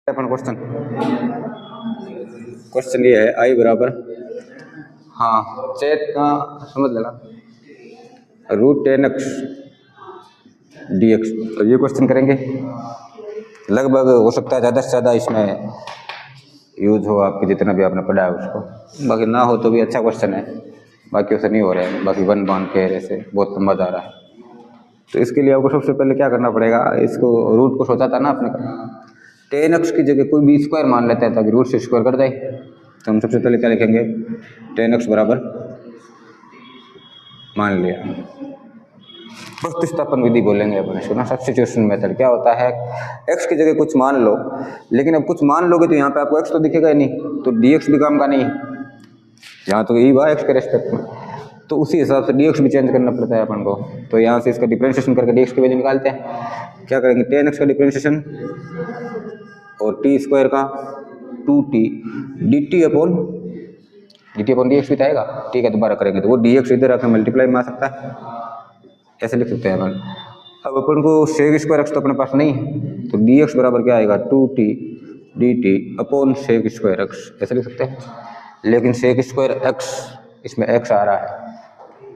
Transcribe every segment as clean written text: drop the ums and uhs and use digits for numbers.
अपन question ये है आई बराबर, हाँ चेत का समझ लेना, √10x dx। तो ये क्वेश्चन करेंगे, लगभग हो सकता है ज़्यादा से ज़्यादा इसमें यूज हो आपके जितना भी आपने पढ़ा है उसको, बाकी ना हो तो भी अच्छा क्वेश्चन है, बाकी उसे नहीं हो रहा है, बाकी वन बाउंड के ऐसे बहुत लंबा जा रहा है। तो इसके लिए आपको सबसे पहले क्या करना पड़ेगा, इसको रूट को सोचा था ना आपने, 10x की जगह कोई भी स्क्वायर मान लेता है ताकि रूट से स्क्वायर कर जाए। तो हम सबसे पहले क्या लिखेंगे, 10x बराबर मान लिया, प्रतिस्थापन विधि बोलेंगे अपन इसको ना, सब्स्टिट्यूशन मेथड। क्या होता है, x की जगह कुछ मान लो, लेकिन अब कुछ मान लोगे तो यहाँ पे आपको x तो दिखेगा ही नहीं, तो dx भी काम का नहीं, यहाँ तो यही हुआ x के रेस्पेक्ट में, तो उसी हिसाब से dx भी चेंज करना पड़ता है अपन को। तो यहाँ से इसका डिफरेंशिएशन करके dx की वैल्यू निकालते हैं। क्या करेंगे, 10x का डिफरेंशिएशन और t स्क्वायर का 2t dt अपॉन dx भी आएगा, ठीक है, दोबारा करेंगे तो वो dx इधर आकर मल्टीप्लाई में आ सकता है, ऐसे लिख सकते हैं अपन। अब अपन को सेक स्क्वायर एक्स तो अपने पास नहीं है, तो dx बराबर क्या आएगा, 2t dt upon sec square x, ऐसे लिख सकते हैं। लेकिन सेक स्क्वायर एक्स, इसमें x आ रहा है,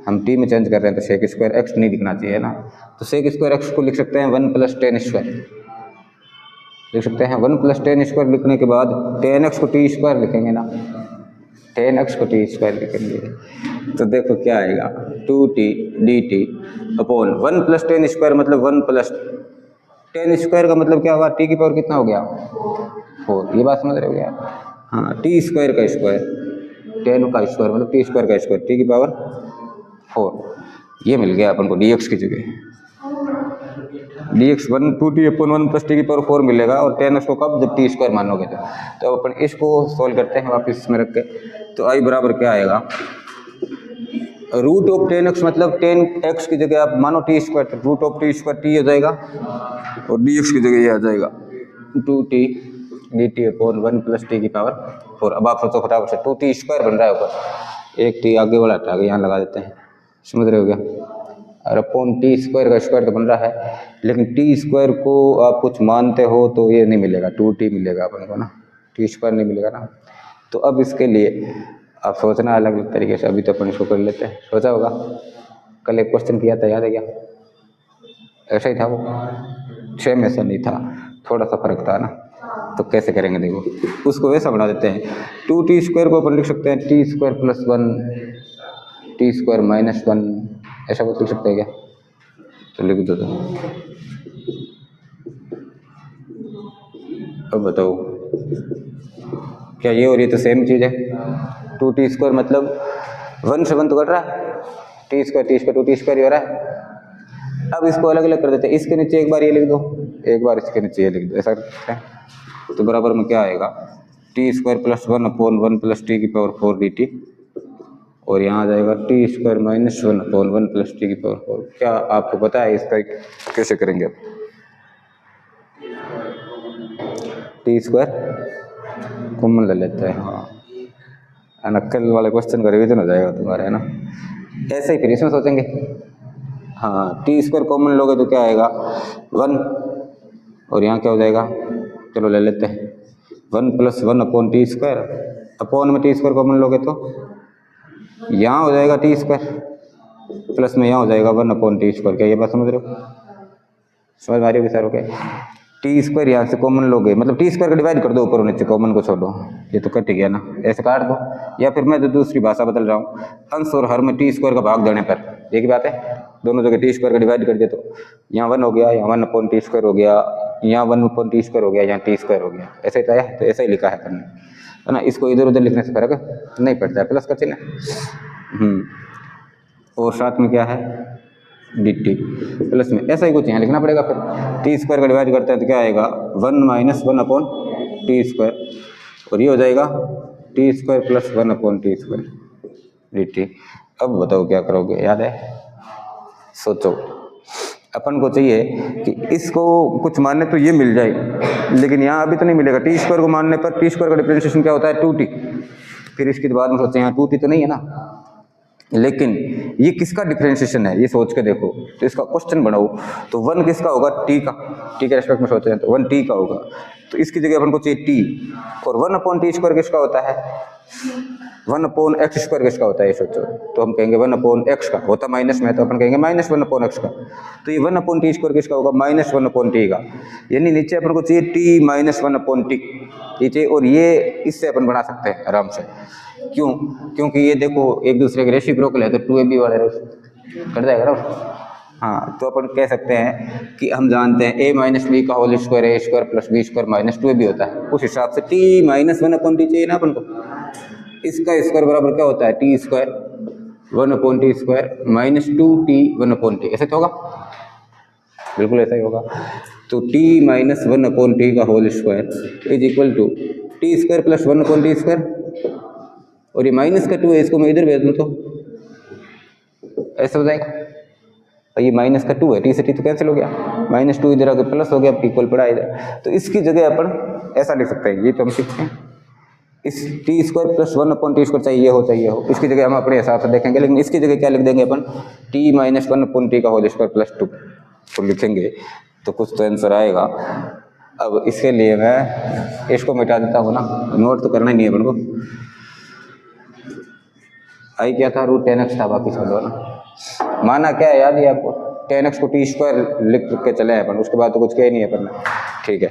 हम t में चेंज कर रहे हैं, तो सेक स्क्वायर x नहीं दिखना चाहिए ना, तो सेक स्क्वायर एक्स को लिख सकते हैं 1 + 10 स्क्वायर, लिख सकते हैं 1 + 10 स्क्वायर। लिखने के बाद 10x को t स्क्वायर लिखेंगे ना, 10x को t स्क्वायर लिखेंगे, तो देखो क्या आएगा, 2t dt अपॉन 1 + 10 स्क्वायर, मतलब 1 + 10 स्क्वायर का मतलब क्या होगा, t की पावर कितना हो गया, 4। ये बात समझ रहे हो क्या, हाँ, t स्क्वायर का स्क्वायर, 10 का स्क्वायर मतलब t स्क्वायर का स्क्वायर, t की पावर 4। ये मिल गया अपन को dx की जगह, dx 2t अपॉन 1 + t की पावर 4 मिलेगा, और 10x को कब, जब t स्क्वायर मानोगे तो अपन इसको सॉल्व करते हैं वापस इसमें रख के। तो i बराबर क्या आएगा, √10x मतलब 10x की जगह आप मानो t स्क्वायर, तो √t² t हो जाएगा, और dx की जगह ये आ जाएगा 2t dt अपॉन 1 + t की पावर 4। अब आप सोचो फटाफट से, 2t स्क्वायर बन रहा है ऊपर, एक t आगे वाला हटा के यहाँ लगा देते हैं, समझ रहे हो क्या, और अपॉन t स्क्वायर का स्क्वायर तो बन रहा है, लेकिन t स्क्वायर को आप कुछ मानते हो तो ये नहीं मिलेगा, 2t मिलेगा अपन को ना, t स्क्वायर नहीं मिलेगा ना। तो अब इसके लिए आप सोचना अलग अलग तरीके से, अभी तो अपन इसको कर लेते हैं, सोचा होगा कल एक क्वेश्चन किया था, याद है क्या, ऐसा ही था वो, सेम ऐसा नहीं था, थोड़ा सा फर्क था ना। तो कैसे करेंगे, देखो उसको वैसा बना देते हैं, 2t स्क्वायर को अपन लिख सकते हैं t स्क्वायर + 1 t स्क्वायर - 1, ऐसा कुछ लिख सकते हैं क्या, तो लिख दो। अब बताओ क्या ये और ये तो सेम चीज़ है, 2t स्क्वायर मतलब 1 से 1 तो कट रहा है, t स्क्वायर 2t स्क्वायर ही हो रहा है। अब इसको अलग अलग कर देते हैं, इसके नीचे एक बार ये लिख दो, एक बार इसके नीचे ये लिख दो, ऐसा करते हैं। तो बराबर में क्या आएगा, t स्क्वायर + 1 अपॉन 1 + t की पावर 4 dt, और यहाँ आ जाएगा t स्क्वायर - 1 अपॉन 1 + t की पावर 4। क्या आपको पता है इसका कैसे करेंगे, अब t स्क्वायर कॉमन ले लेते हैं, हाँ ना, कल वाले क्वेश्चन का रिवीजन हो जाएगा तुम्हारा, है ना। ऐसे ही फिर इसमें सोचेंगे, हाँ, t स्क्वायर कॉमन लोगे तो क्या आएगा 1, और यहाँ क्या हो जाएगा, चलो ले लेते हैं 1 + 1 अपॉन t स्क्वायर, अपॉन में t स्क्वायर कॉमन लोगे तो यहाँ हो जाएगा t स्क्वायर, प्लस में यहाँ हो जाएगा 1 अपॉन t स्क्वायर। क्या ये बात समझ रहे हो, समझ आ रही होगी सर, ओके। t स्क्वायर यहाँ से कॉमन लोगे, मतलब t स्क्वायर का डिवाइड कर दो ऊपर और नीचे, कॉमन को छोड़ो, ये तो कट गया ना, ऐसे काट दो, या फिर मैं जो दूसरी भाषा बदल रहा हूँ, अंश और हर में t स्क्वायर का भाग देने पर, एक ही बात है, दोनों जगह t स्क्वायर का डिवाइड कर दे, तो यहाँ 1 हो गया, यहाँ 1 अपॉन t स्क्वायर हो गया, यहाँ 1 अपॉन t स्क्वायर हो गया, यहाँ t स्क्वायर हो गया, ऐसे ही है, तो ऐसा ही लिखा है अपन ने, है ना। इसको इधर उधर लिखने से फर्क नहीं पड़ता है, प्लस का चिन्ह, और साथ में क्या है dt, प्लस में ऐसा ही कुछ यहाँ लिखना पड़ेगा। फिर t स्क्वायर का डिवाइड करते हैं तो क्या आएगा 1 - 1 अपॉन t स्क्वायर, और ये हो जाएगा t square + 1 upon t square dt। अब बताओ क्या करोगे, याद है, सोचो। अपन को चाहिए कि इसको कुछ मानने तो ये मिल जाए, लेकिन यहाँ अभी तो नहीं मिलेगा, t स्क्वायर को मानने पर t स्क्वायर का डिफरेंशिएशन क्या होता है 2t, फिर इसके बाद में सोचते हैं यहाँ 2t तो नहीं है ना, लेकिन ये किसका डिफरेंशिएशन है ये सोच के देखो, तो इसका क्वेश्चन बनाओ, तो 1 किसका होगा, t का, t के रेस्पेक्ट में सोचते हैं तो 1 t का होगा, तो इसकी जगह अपन को चाहिए टी, और 1/t² किसका होता है, 1/x² किसका होता है ये सोचो। तो हम कहेंगे 1/x का होता माइनस में, तो अपन कहेंगे -1/x का। तो ये 1/t² किसका होगा, -1/t का। यानी नीचे अपन को चाहिए t -1/t नीचे, और ये इससे अपन बना सकते हैं आराम से। क्यों, क्योंकि ये देखो एक दूसरे के रेसिप्रोकल है, तो 2ab वाला कट जाएगा ना। हाँ, तो अपन कह सकते हैं कि हम जानते हैं a - b का whole square a² + b² - 2ab होता है। उस हिसाब से t -1/t चाहिए ना अपन को। इसका स्क्वायर बराबर क्या होता है, t² 1/t² - 2t 1/t, ऐसे तो होगा, बिल्कुल ऐसा ही होगा। तो t - 1/t का whole square is equal to t² + 1/t², और ये माइनस का 2 है, इसको मैं इधर भेज दूँ तो ऐसा हो जाएगा। और ये माइनस का 2 है, t से t तो कैंसिल हो गया, -2 इधर आके प्लस हो गया, इक्वल पड़ा इधर। तो इसकी जगह अपन ऐसा लिख सकते हैं, ये तो हम सीखते हैं, इस t² + 1/t² चाहिए हो, इसकी जगह हम अपने हिसाब से देखेंगे। लेकिन इसकी जगह क्या लिख देंगे अपन, t - 1/t का होल स्क्वायर + 2 तो लिखेंगे, तो कुछ तो आंसर आएगा। अब इसके लिए मैं इसको मिटा देता हूँ ना, नोट तो करना ही नहीं है अपन को। आई क्या था, √10x था, बाकी छोड़ो ना। माना क्या है, याद है आपको, 10x को t² लिख के चले हैं अपन, उसके बाद तो कुछ कह नहीं है अपन ने, ठीक है।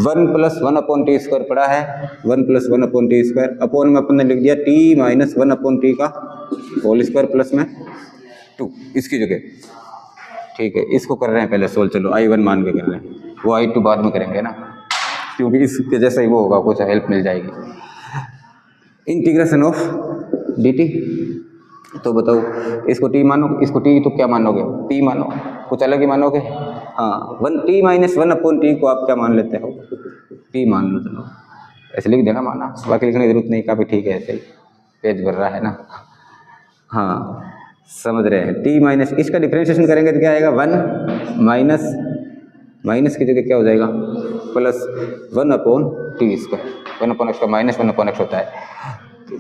1 + 1/t² पड़ा है, 1 + 1/t², अपॉन में अपन ने लिख दिया t - 1/t का होल स्क्वायर प्लस में 2 इसकी जगह, ठीक है। इसको कर रहे हैं पहले सोल्व, चलो I1 मान के कर रहे हैं, वो I2 बाद में करेंगे ना, क्योंकि इसके जैसा ही वो होगा, कुछ हेल्प मिल जाएगी। इंटीग्रेशन ऑफ dt, तो बताओ इसको t मानो, इसको t तो क्या मानोगे, p मानो, कुछ अलग ही मानोगे। हाँ, t - 1/t को आप क्या मान लेते हो, p मान लो, चलो ऐसे लिख देना माना, बाकी लिखने की जरूरत नहीं, काफ़ी ठीक है, ऐसे ही पेज भर रहा है ना। हाँ, समझ रहे हैं। t - इसका डिफ्रेंशिएशन करेंगे तो क्या आएगा, 1 माइनस की जगह क्या हो जाएगा, प्लस 1/t², 1/x का -1/x होता है,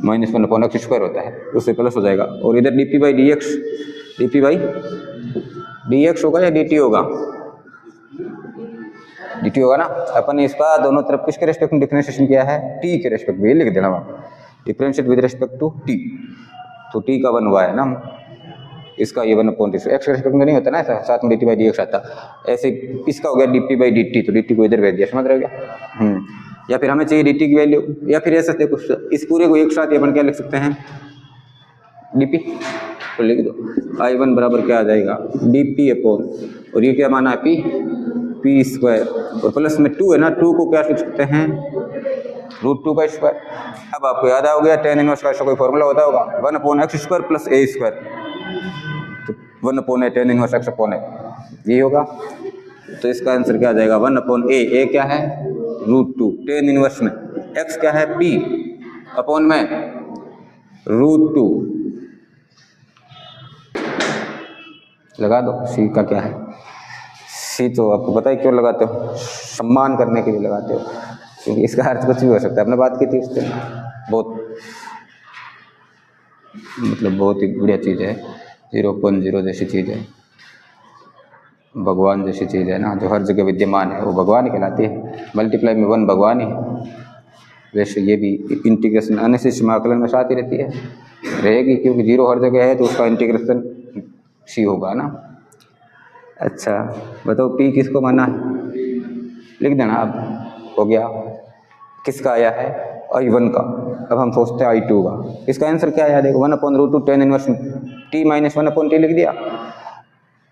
-1/x² होता है, उससे प्लस हो जाएगा। और इधर dp/dx होगा या dt होगा, dt होगा ना। अपन ने इसका दोनों तरफ किसके रेस्पेक्ट में डिफरेंशिएशन किया है, t के रेस्पेक्ट में, ये लिख देना वहाँ, differentiate with respect to t, तो t का 1 हुआ है ना, इसका ये 1/t, x के रेस्पेक्ट में नहीं होता ना ऐसा, साथ में dt/dx आता, ऐसे इसका हो गया dp/dt, तो dt को इधर भेज दिया, समझ रहे हो क्या। या फिर हमें चाहिए dt की वैल्यू, या फिर ऐसा देखो, इस पूरे को एक साथ अपन क्या लिख सकते हैं, dp, तो लिख दो I1 बराबर क्या आ जाएगा, dp अपॉन, और ये क्या माना है, p², और प्लस में 2 है ना, 2 को क्या लिख सकते हैं, √2 का स्क्वायर। अब आपको याद आ गया tan इनवर्स का कोई फॉर्मूला होता होगा, 1/x² + a², तो 1/a tan इनवर्स x/a ये होगा। तो इसका आंसर क्या आ जाएगा, 1/a, a क्या है, √2, tan इनवर्स में x क्या है, p अपॉन में √2, लगा दो। c का क्या है, c तो आपको पता है क्यों लगाते हो, सम्मान करने के लिए लगाते हो, क्योंकि इसका अर्थ कुछ भी हो सकता है। आपने बात की थी उससे, बहुत मतलब बहुत ही बढ़िया चीज़ है, 0.0 जैसी चीज़ है, भगवान जैसी चीज़ है ना, जो हर जगह विद्यमान है, वो भगवान ही कहलाती है। मल्टीप्लाई में 1 भगवान ही है। वैसे ये भी इंटीग्रेशन अनिश्चित समाकलन में साथ ही रहती है, रहेगी, क्योंकि 0 हर जगह है, तो उसका इंटीग्रेशन c होगा ना। अच्छा बताओ p किसको माना है, लिख देना। अब हो गया, किसका आया है, I1 का। अब हम सोचते हैं I2 का, इसका आंसर क्या आया, देखो 1/√2 tan इनवर्स t - 1/t लिख दिया,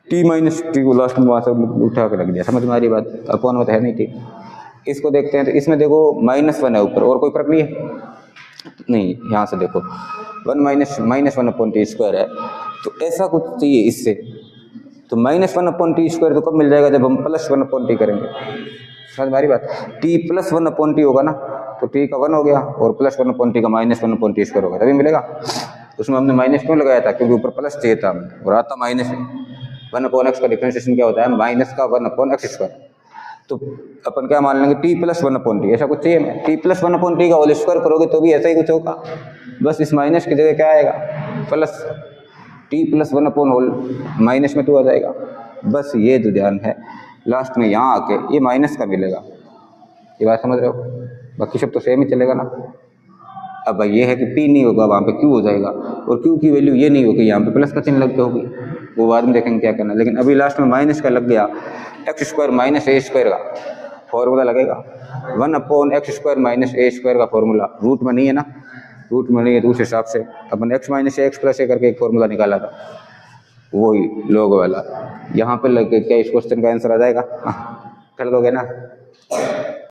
t - t को लास्ट में वहाँ से उठा के रख दिया, समझ में आ रही बात, अपॉन में तो है नहीं t। इसको देखते हैं, तो इसमें देखो -1 है ऊपर, और कोई फर्क नहीं है, नहीं, यहाँ से देखो 1 - 1/t² है, तो ऐसा कुछ चाहिए इससे, तो -1/t² तो कब मिल जाएगा, जब हम +1/t करेंगे, समझ में आ रही बात। t + 1/t होगा ना, तो t का 1 हो गया, और +1/t का -1/t² होगा, तभी मिलेगा। उसमें हमने माइनस क्यों लगाया था, क्योंकि ऊपर प्लस चाहिए था हमें, और आता माइनस। 1/x का डिफरेंशिएशन क्या होता है, -1/x²। तो अपन क्या मान लेंगे, t + 1/t, ऐसा कुछ चाहिए हमें, t + 1/t का होल स्क्वायर करोगे तो भी ऐसा ही कुछ होगा, बस इस माइनस की जगह क्या आएगा, प्लस, t + 1/, माइनस में 2 आ जाएगा, बस ये जो ध्यान है। लास्ट में यहाँ आके ये माइनस का मिलेगा, ये बात समझ रहे हो? बाकी सब तो सेम ही चलेगा ना। अब भाई ये है कि पी नहीं होगा वहाँ पे क्यू हो जाएगा, और क्यू की वैल्यू ये नहीं होगी, यहाँ पे प्लस का चिन्ह लग के होगी, वो बाद में देखेंगे क्या करना। लेकिन अभी लास्ट में माइनस का लग गया, एक्स स्क्वायर माइनस ए स्क्वायर का फॉर्मूला लगेगा, 1/x² माइनस ए स्क्वायर का फॉर्मूला रूट में नहीं है ना, रूट में नहीं है तो उस हिसाब से अपन x माइनस एक्स प्लस ए करके एक फॉर्मूला निकाला था, वही लोग वाला यहाँ पे लग के क्या इस क्वेश्चन का आंसर आ जाएगा? कर दोगे ना?